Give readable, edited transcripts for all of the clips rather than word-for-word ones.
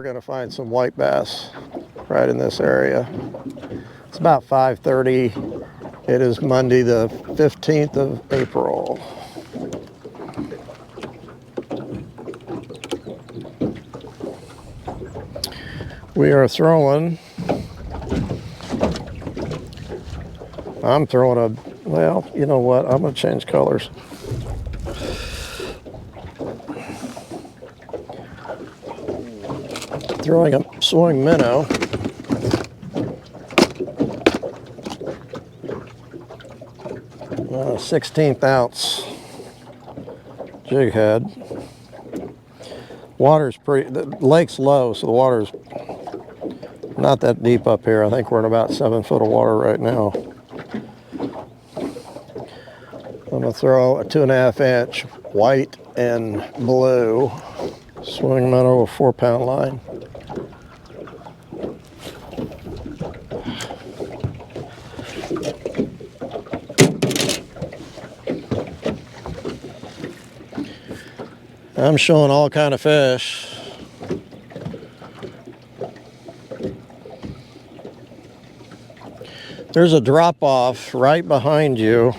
we're going to find some white bass right in this area. It's about 5:30. It is Monday the 15th of April. We are throwing, I'm throwing a, well, you know what, I'm going to change colors. Throwing a swing minnow. 16th ounce jig head. Water's pretty, the lake's low, so the water's not that deep up here. I think we're in about 7 foot of water right now. I'm gonna throw a 2.5 inch white and blue swing minnow with 4-pound line. I'm showing all kind of fish. There's a drop off right behind you.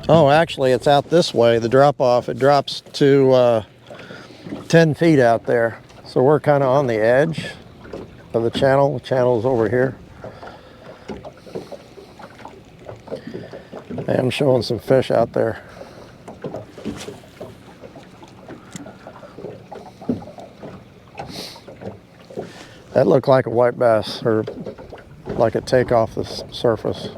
Oh, actually it's out this way, the drop off. It drops to 10 feet out there. So we're kind of on the edge of the channel. The channel's over here. I am showing some fish out there. That looked like a white bass, or like a take off the surface.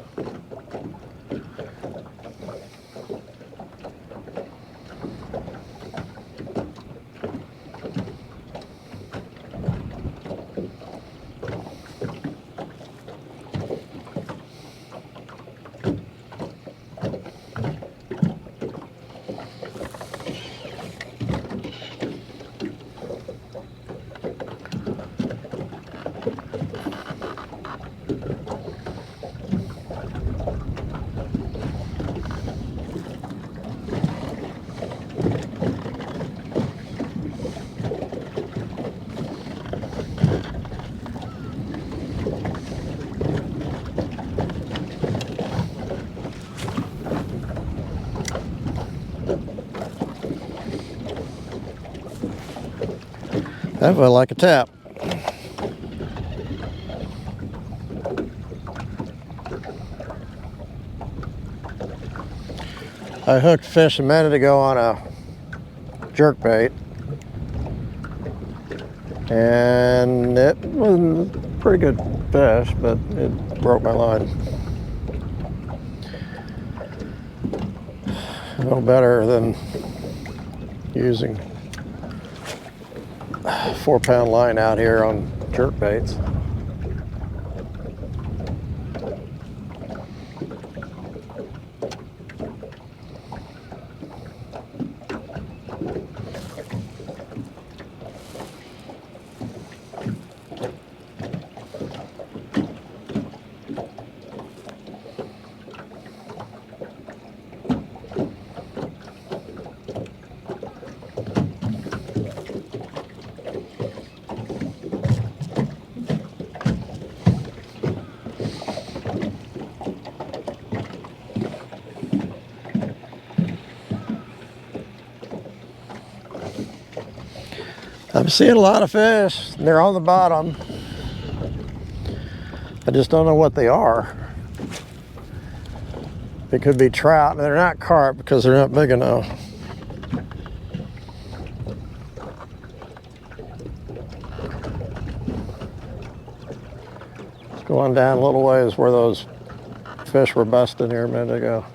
That felt like a tap. I hooked fish a minute ago on a jerkbait, and it was a pretty good fish, but it broke my line. No better than using 4-pound line out here on jerkbaits. I'm seeing a lot of fish. They're on the bottom. I just don't know what they are. It could be trout, and they're not carp because they're not big enough. Let's go on down a little ways where those fish were busting here a minute ago.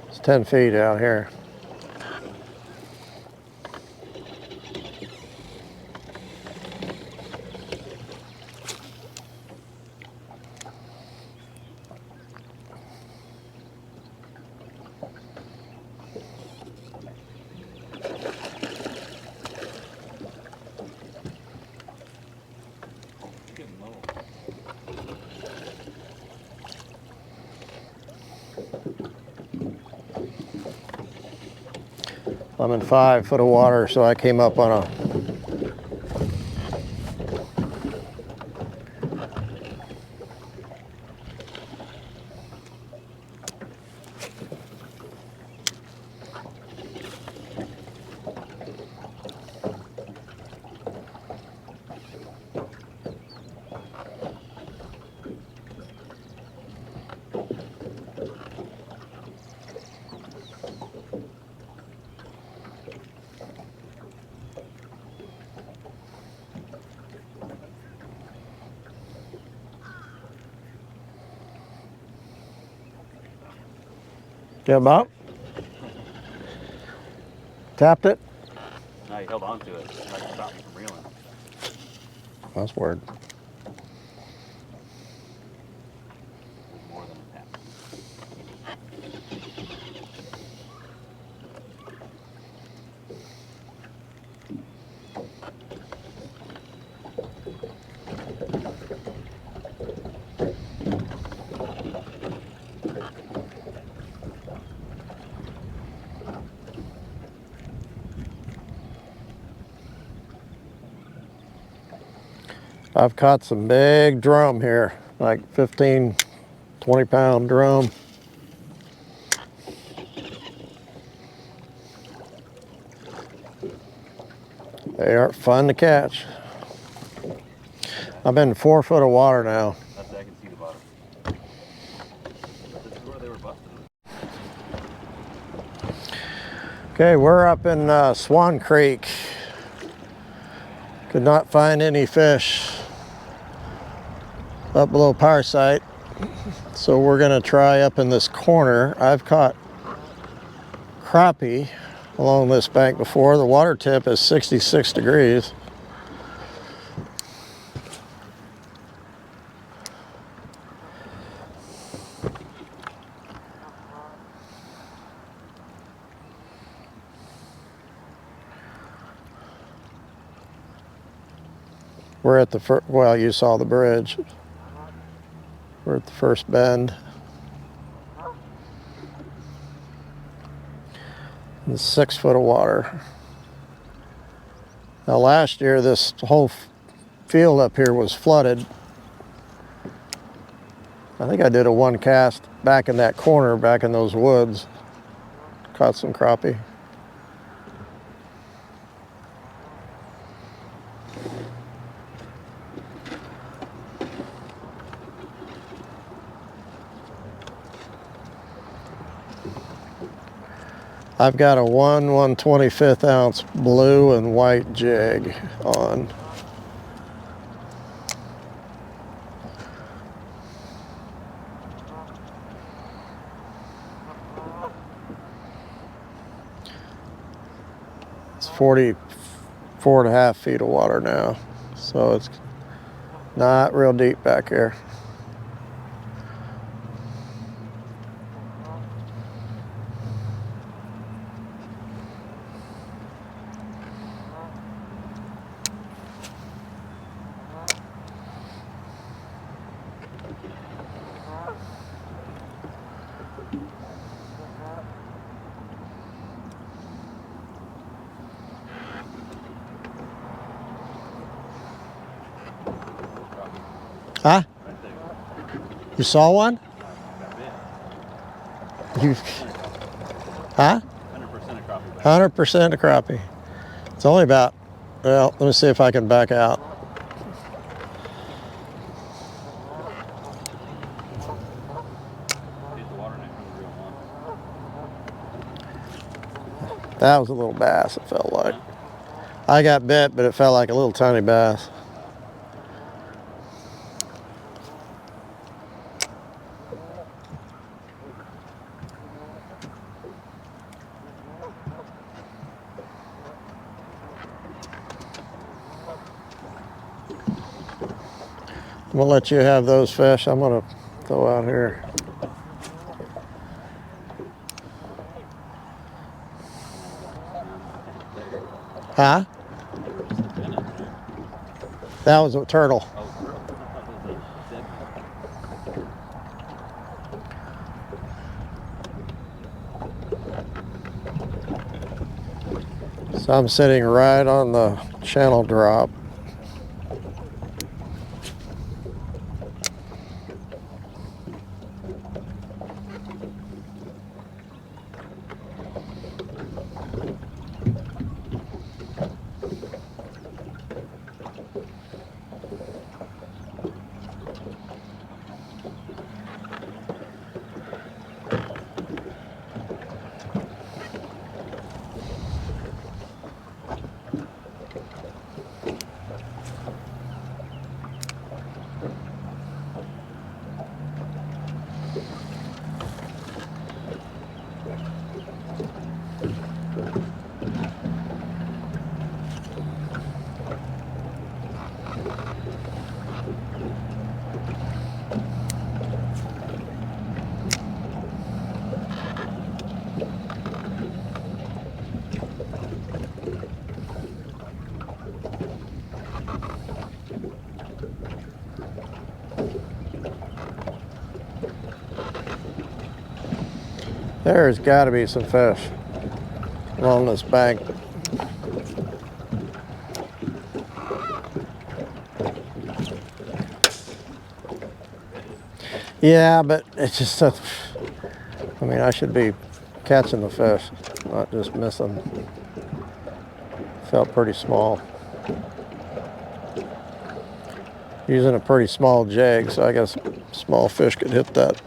It's 10 feet out here. I'm in 5 foot of water, so I came up on a yeah, Bob? Tapped it? No, you held on to it. Like to stop me from reeling. That's weird. It was more than a tap. I've caught some big drum here, like 15, 20 pound drum. They are fun to catch. I'm in 4 foot of water now. That's I can see the bottom. But this is where they were busting. Okay, we're up in Swan Creek. Could not find any fish up below Powersite, so we're gonna try up in this corner. I've caught crappie along this bank before. The water tip is 66 degrees. We're at the first, well, you saw the bridge. We're at the first bend. In 6 foot of water. Now last year this whole field up here was flooded. I think I did a 1 cast back in that corner, back in those woods. Caught some crappie. I've got a 1/125th ounce blue and white jig on. It's 44.5 feet of water now, so it's not real deep back here. Huh? Right there. You saw one? Got bit. You, huh? 100% of crappie back. 100% of crappie. It's only about, well, let me see if I can back out. Hit the water neck from the real one. That was a little bass, it felt like. I got bit, but it felt like a little tiny bass. I'm gonna let you have those fish. I'm gonna throw out here. Huh? That was a turtle. So I'm sitting right on the channel drop. There's got to be some fish along this bank. Yeah, but it's just such, I mean, I should be catching the fish, not just missing. Felt pretty small. Using a pretty small jig, so I guess small fish could hit that.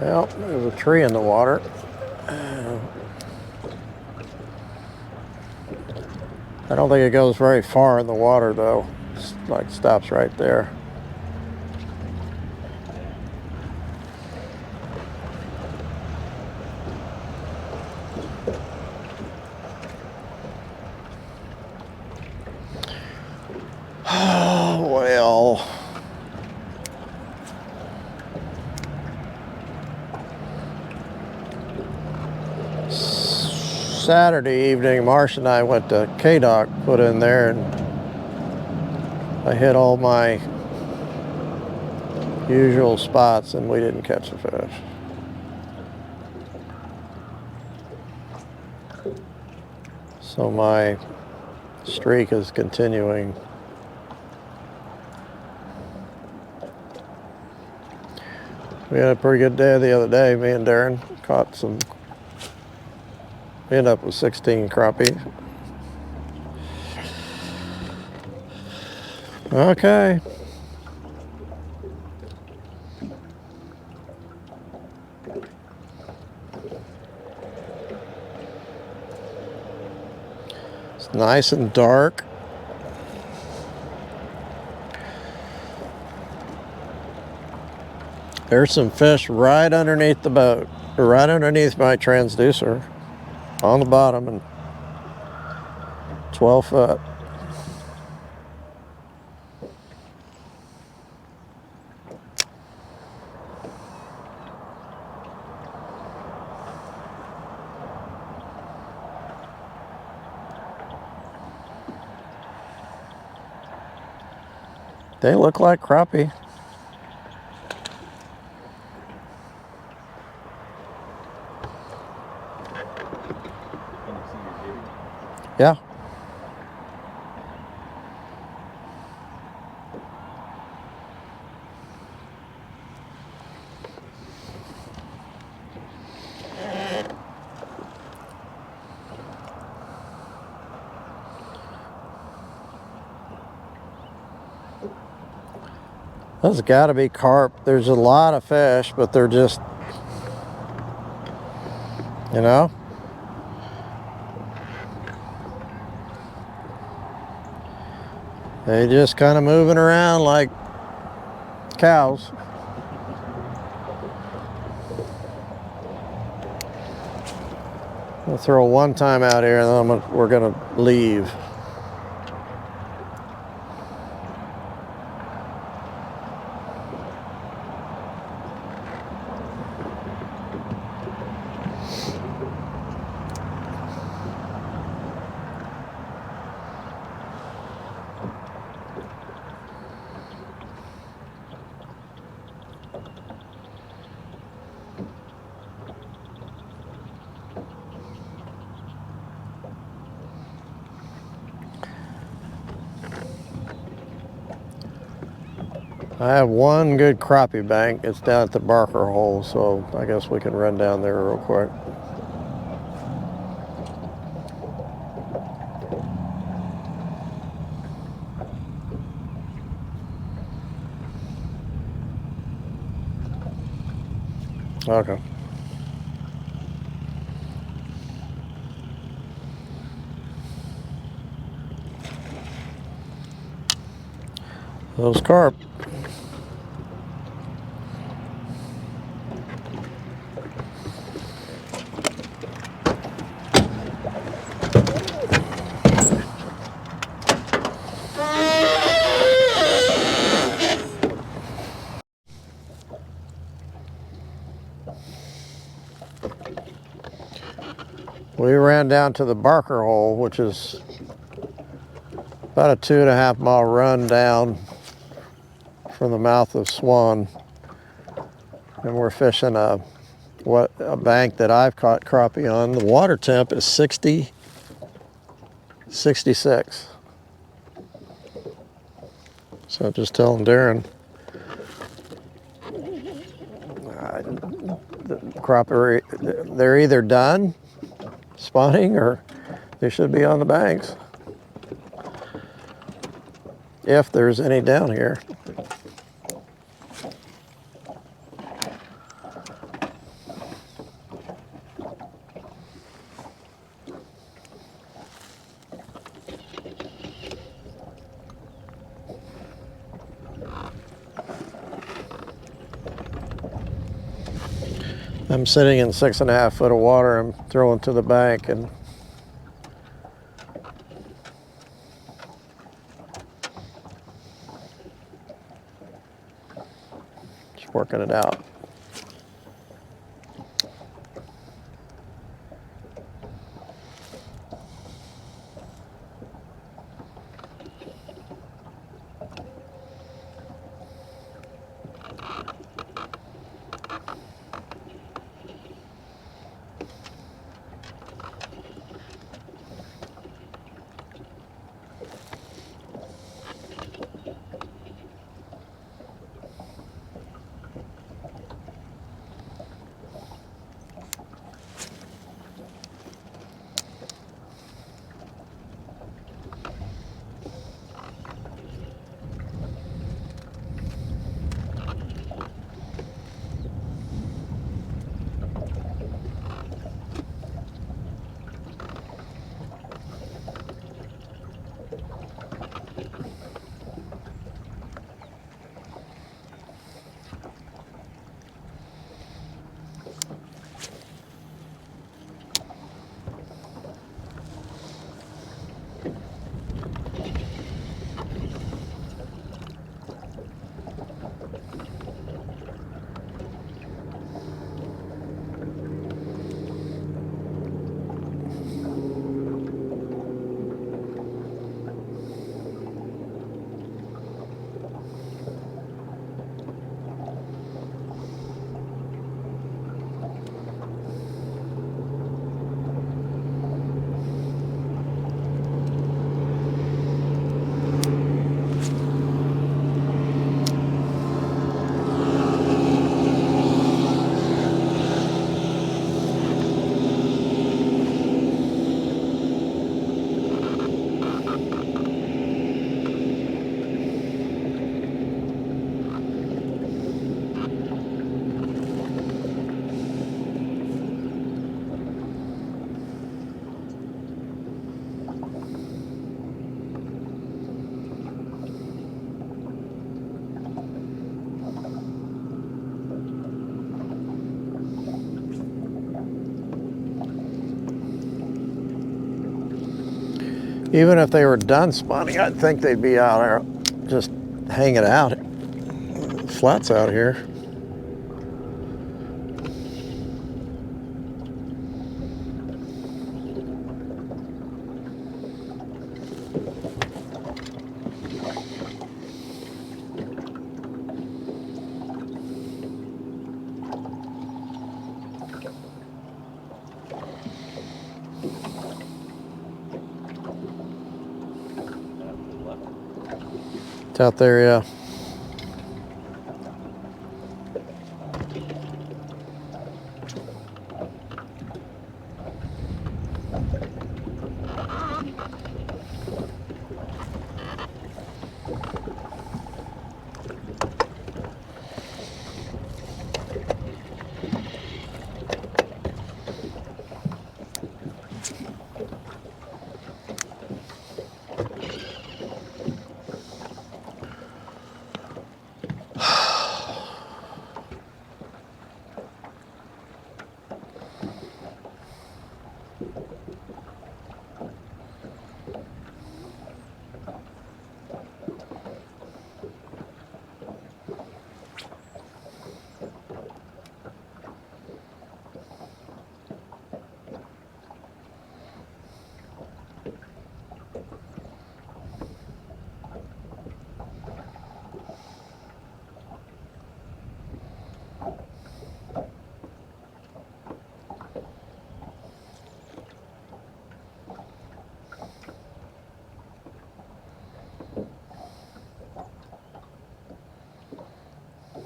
Well, there's a tree in the water. I don't think it goes very far in the water though. It's like stops right there. Oh, well. Saturday evening, Marsh and I went to K-Dock, put in there, and I hit all my usual spots and we didn't catch a fish. So my streak is continuing. We had a pretty good day the other day. Me and Darren caught some. We ended up with 16 crappie. Okay. It's nice and dark. There's some fish right underneath the boat, or right underneath my transducer on the bottom, and 12 foot. They look like crappie. Can you see your jig? Yeah. There's got to be carp. There's a lot of fish, but they're just, you know, they just kind of moving around like cows. We'll throw one time out here, and then we're gonna leave. I have one good crappie bank. It's down at the Barker hole, so I guess we can run down there real quick. Okay. Those carp. We ran down to the Barker hole, which is about a 2.5 mile run down from the mouth of Swan, and we're fishing a bank that I've caught crappie on. The water temp is 60, 66. So just telling Darren, the crappie, they're either done spawning or they should be on the banks, if there's any down here. I'm sitting in 6.5 foot of water. I'm throwing to the bank and just working it out. Even if they were done spawning, I'd think they'd be out there just hanging out. Flats out here. It's out there, yeah.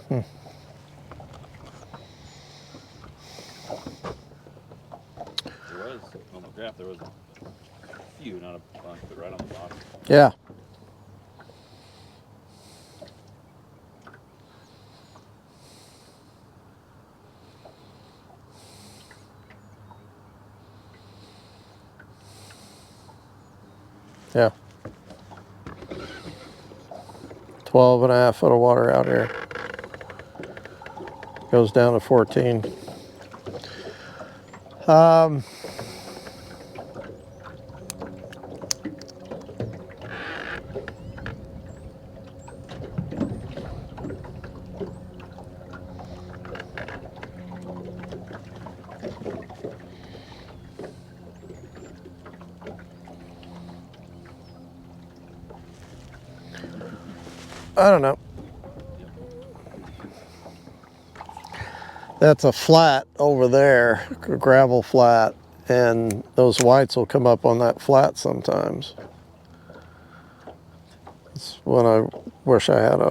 There was, on the graph, there was a few, not a bunch, but right on the bottom. Yeah. Yeah. 12.5 foot of water out here. Goes down to 14. I don't know. That's a flat over there, a gravel flat, and those whites will come up on that flat sometimes. It's when I wish I had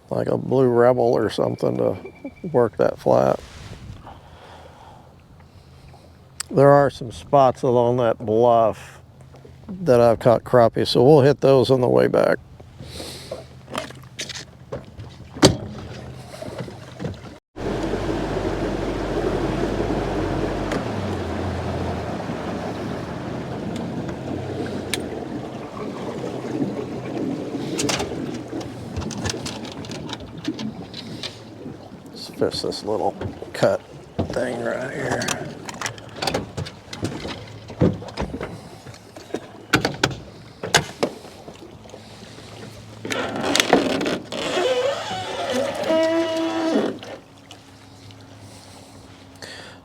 like a blue rebel or something to work that flat. There are some spots along that bluff that I've caught crappie, so we'll hit those on the way back. Let's fish this little cut thing right here.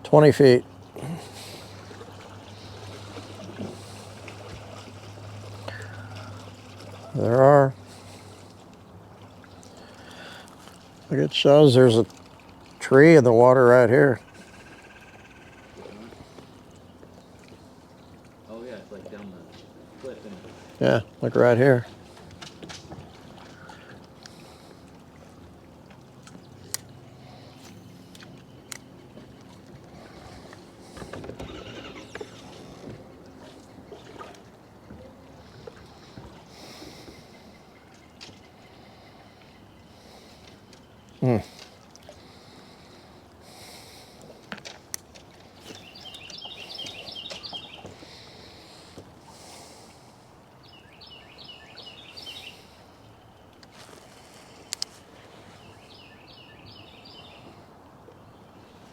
$20 feet. There are. Look, it shows there's a tree in the water right here. Oh yeah, it's like down the cliff. And Yeah, like right here.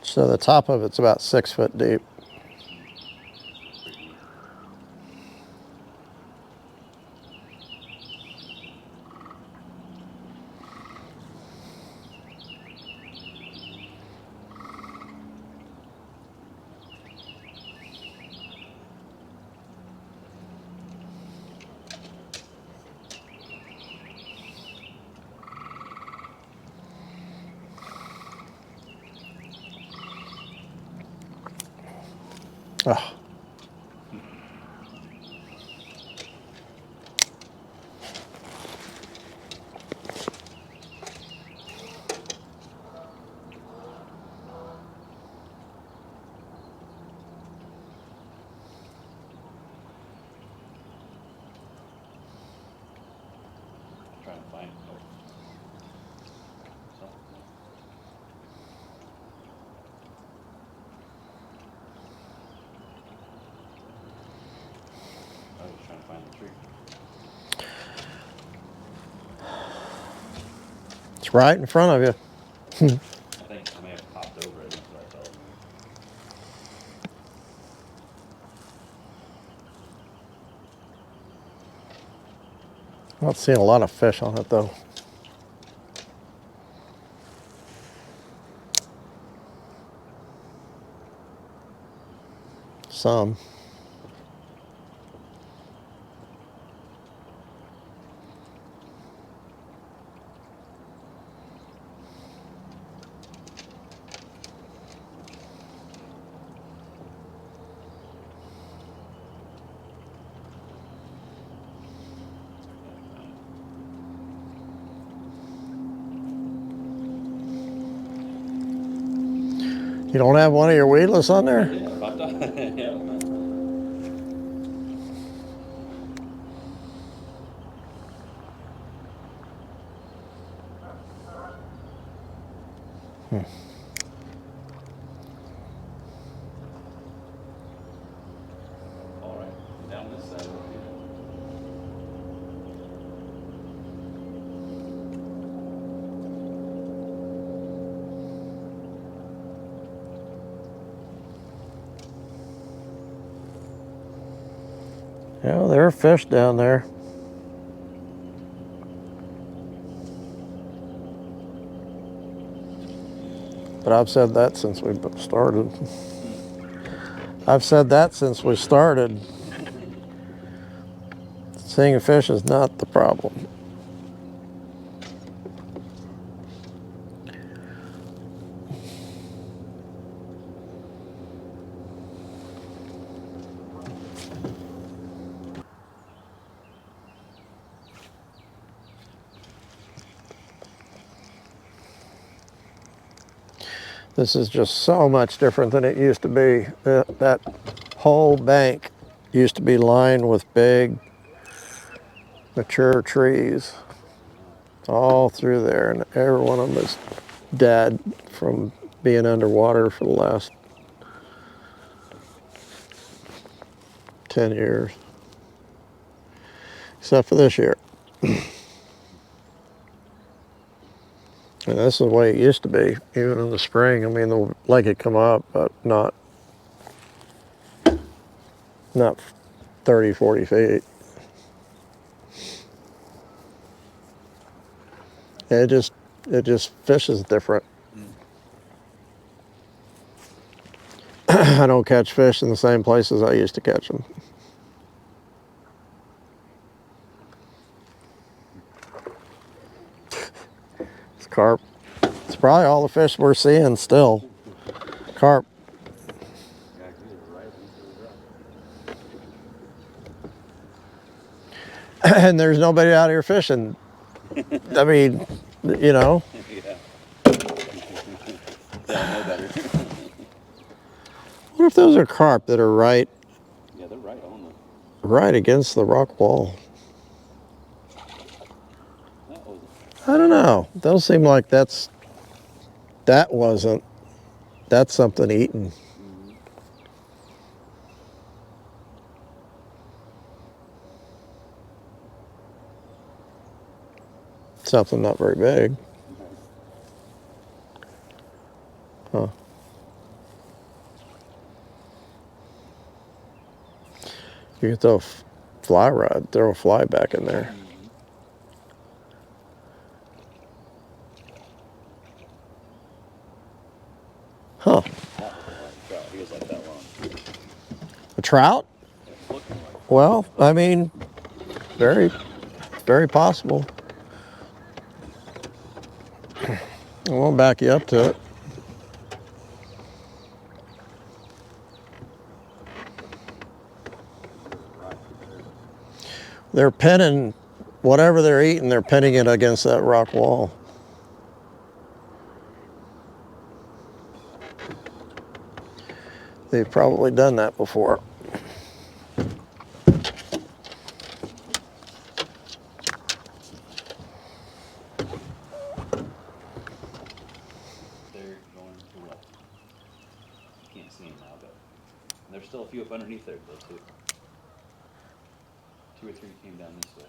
So the top of it's about 6 foot deep. Oh. Trying to find. I was trying to find the tree. It's right in front of you. I think I may have popped over it. That's what I felt. I'm not seeing a lot of fish on it though. Some. You don't have one of your weedless on there? Yeah, popped up. Yeah. All right, down this side. Yeah, there are fish down there. But I've said that since we started. I've said that since we started. Seeing a fish is not the problem. This is just so much different than it used to be. That whole bank used to be lined with big, mature trees all through there, and every one of them is dead from being underwater for the last 10 years, except for this year. And this is the way it used to be, even in the spring. I mean, the lake had come up, but not 30, 40 feet. It just fishes different. I don't catch fish in the same places I used to catch them. It's carp. It's probably all the fish we're seeing still. Carp. And there's nobody out here fishing. I mean, you know. Yeah. Yeah, I know better. What if those are carp that are right Yeah, they're right on them. right against the rock wall? That was I don't know. Those seem like that's something eaten. Something not very big. Huh. You could throw a fly rod, throw a fly back in there. Huh. He was like that long. A trout? Well, I mean, very possible. I won't back you up to it. They're pinning whatever they're eating, they're pinning it against that rock wall. They've probably done that before. They're going to what? Can't see them now, but there's still a few up underneath there though too. 2 or 3 came down this way.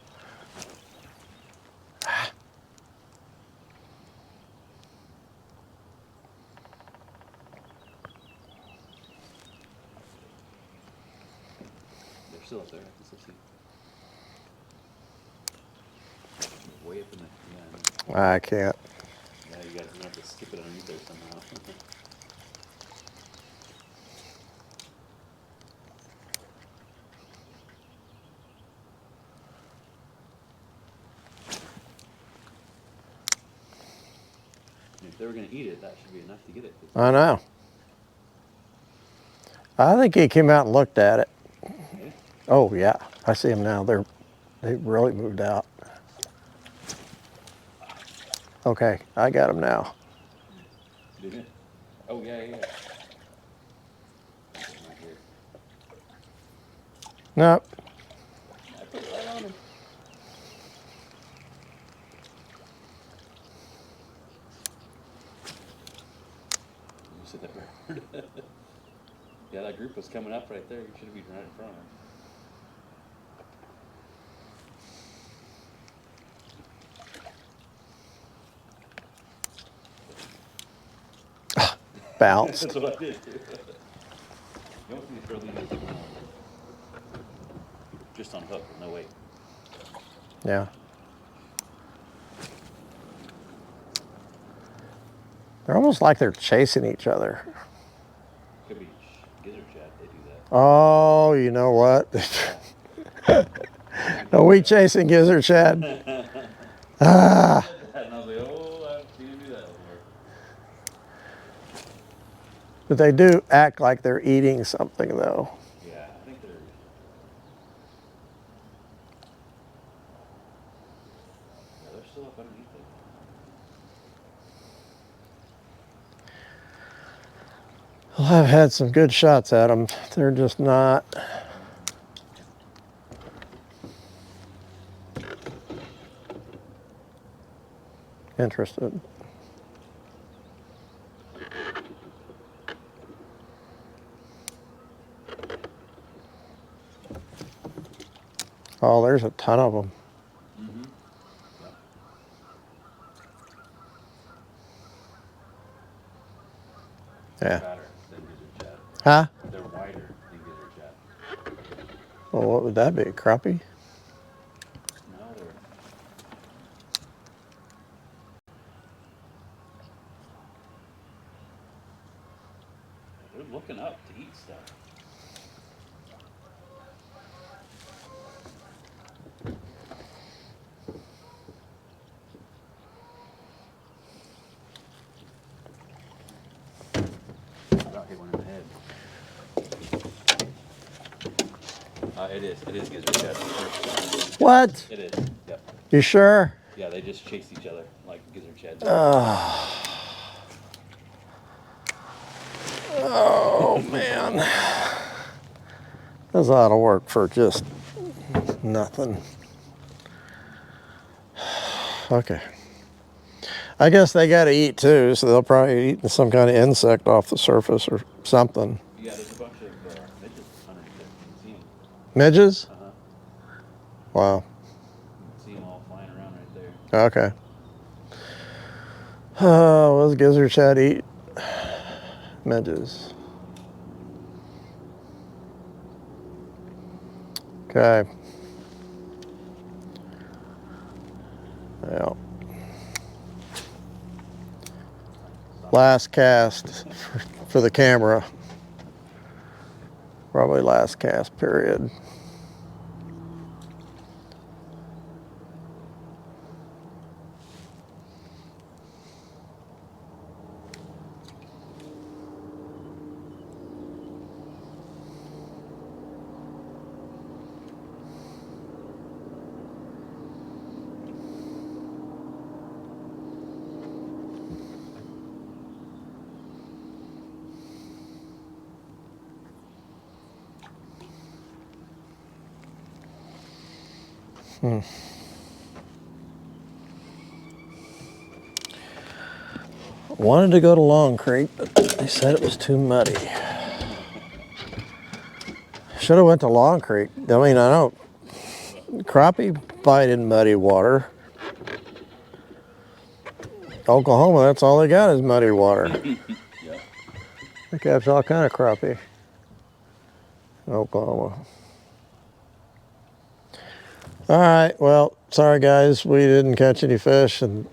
They're still up there. I can still see. Way up in the I can't. yeah, you guys are gonna have to skip it underneath there somehow. If they were gonna eat it, that should be enough to get it. I know. I think he came out and looked at it. Yeah. Oh yeah, I see them now. They really moved out. Okay, I got them now. Did it? Oh yeah, yeah. Right here. Nope. I put it right on him. You said that bird. Yeah, that group was coming up right there. You should have been right in front of him. Bounced. That's what I did too. You want me to throw these just on hook with no weight. Yeah. They're almost like they're chasing each other. Could be gizzard shad. They do that. Oh, you know what? Are we chasing gizzard shad? Ah. And I was like, oh, I've seen him do that before. But they do act like they're eating something, though. Yeah, I think they're. Yeah, they're still up underneath there. Well, I've had some good shots at them. They're just not interested. Oh, there's a ton of them. Mm-hmm. Yep. Yeah. Fatter than gizzard shad. Huh? They're wider than gizzard shad. Well, what would that be? Crappie? No, they're looking up to eat stuff. About hit one in the head. It is gizzard shad. What? It is. Yep. You sure? Yeah, they just chase each other like gizzard shad. Oh, man. That's a lot of work for just nothing. Okay. I guess they got to eat too, so they'll probably eat some kind of insect off the surface or something. Yeah, there's a bunch of midges underneath there. You can see them. Midges? Uh-huh. Wow. You can see them all flying around right there. Okay. Oh, what does gizzard shad eat? Midges. Okay. Yeah. Last cast for the camera. Probably last cast, period. Wanted to go to Long Creek, but they said it was too muddy. Should have went to Long Creek. I mean, I don't. Crappie bite in muddy water. Oklahoma, that's all they got is muddy water. Yeah. They catch all kind of crappie in Oklahoma. All right, well, sorry guys, we didn't catch any fish, and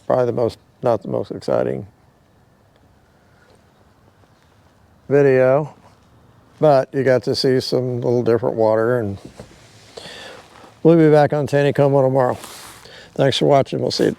probably not the most exciting video, but you got to see some little different water, and we'll be back on Taneycomo tomorrow. Thanks for watching. We'll see you.